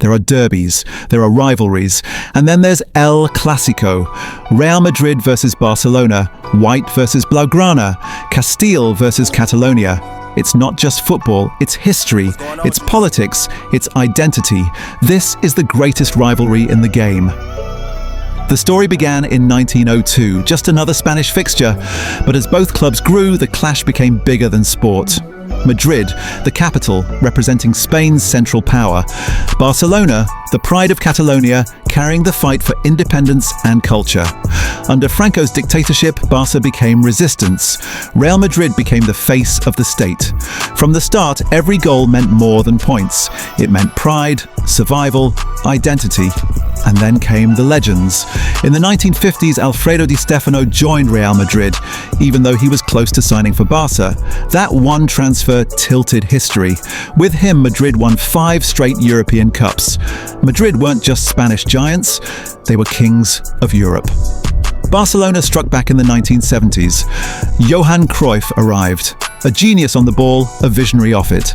there are derbies, there are rivalries, and then there's El Clásico. Real Madrid versus Barcelona, White versus Blaugrana, Castile versus Catalonia. It's not just football, it's history, it's politics, it's identity. This is the greatest rivalry in the game. The story began in 1902, just another Spanish fixture, but as both clubs grew, the clash became bigger than sport. Madrid, the capital, representing Spain's central power. Barcelona, the pride of Catalonia, carrying the fight for independence and culture. Under Franco's dictatorship, Barca became resistance. Real Madrid became the face of the state. From the start, every goal meant more than points. It meant pride, survival, identity. And then came the legends. In the 1950s, Alfredo Di Stefano joined Real Madrid, even though he was close to signing for Barca. That one transfer tilted history. With him, Madrid won 5 straight European Cups. Madrid weren't just Spanish giants, they were kings of Europe. Barcelona struck back in the 1970s. Johan Cruyff arrived. A genius on the ball, a visionary off it.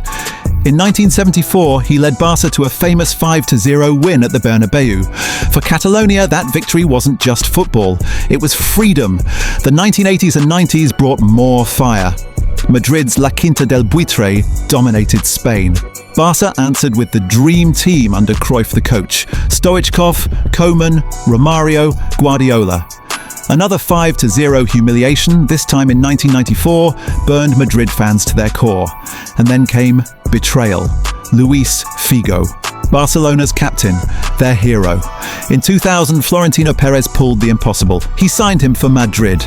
In 1974, he led Barca to a famous 5-0 win at the Bernabeu. For Catalonia, that victory wasn't just football, it was freedom. The 1980s and 90s brought more fire. Madrid's La Quinta del Buitre dominated Spain. Barca answered with the dream team under Cruyff the coach. Stoichkov, Koeman, Romario, Guardiola. Another 5-0 humiliation, this time in 1994, burned Madrid fans to their core. And then came betrayal. Luis Figo, Barcelona's captain, their hero. In 2000, Florentino Perez pulled the impossible. He signed him for Madrid.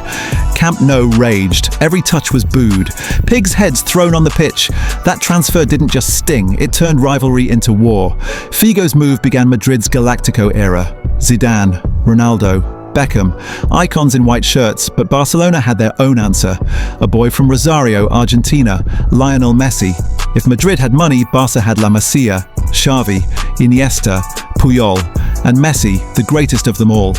Camp Nou raged. Every touch was booed. Pigs' heads thrown on the pitch. That transfer didn't just sting, it turned rivalry into war. Figo's move began Madrid's Galactico era. Zidane, Ronaldo, Beckham, icons in white shirts, but Barcelona had their own answer. A boy from Rosario, Argentina, Lionel Messi. If Madrid had money, Barca had La Masia, Xavi, Iniesta, Puyol, and Messi, the greatest of them all.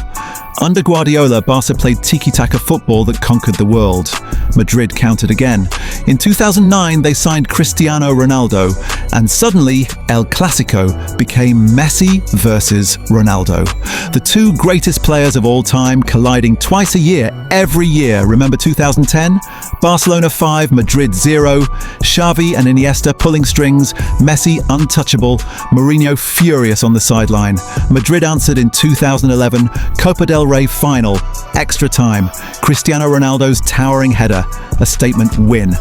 Under Guardiola, Barca played tiki-taka football that conquered the world. Madrid countered again. In 2009, they signed Cristiano Ronaldo, and suddenly El Clásico became Messi versus Ronaldo. The two greatest players of all time colliding twice a year, every year. Remember 2010? Barcelona 5, Madrid 0. Xavi and Iniesta pulling strings, Messi untouchable, Mourinho furious on the sideline. Madrid answered in 2011, Copa del Rey final, extra time, Cristiano Ronaldo's towering header, a statement win.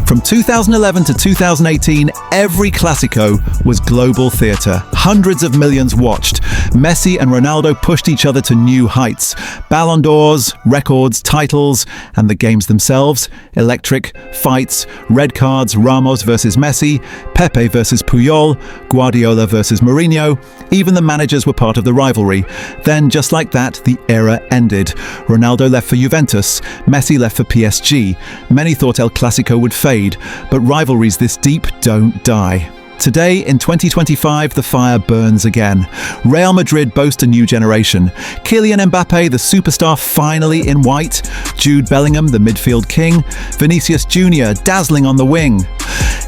From 2011 to 2018, every Clásico was global theatre. Hundreds of millions watched. Messi and Ronaldo pushed each other to new heights. Ballon d'Ors, records, titles, and the games themselves. Electric, fights, red cards, Ramos versus Messi, Pepe versus Puyol, Guardiola versus Mourinho. Even the managers were part of the rivalry. Then, just like that, the era ended. Ronaldo left for Juventus, Messi left for PSG. Many thought El Clásico would fade, but rivalries this deep don't die. Today, in 2025, the fire burns again. Real Madrid boast a new generation. Kylian Mbappe, the superstar finally in white. Jude Bellingham, the midfield king. Vinicius Jr., dazzling on the wing.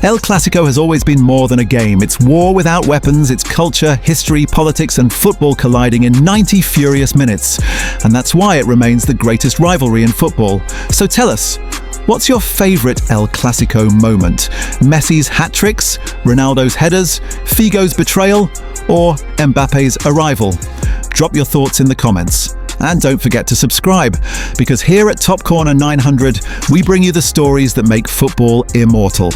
El Clásico has always been more than a game. It's war without weapons, it's culture, history, politics and football colliding in 90 furious minutes. And that's why it remains the greatest rivalry in football. So tell us, what's your favourite El Clásico moment? Messi's hat-tricks, Ronaldo's headers, Figo's betrayal, or Mbappe's arrival? Drop your thoughts in the comments. And don't forget to subscribe, because here at Top Corner 900, we bring you the stories that make football immortal.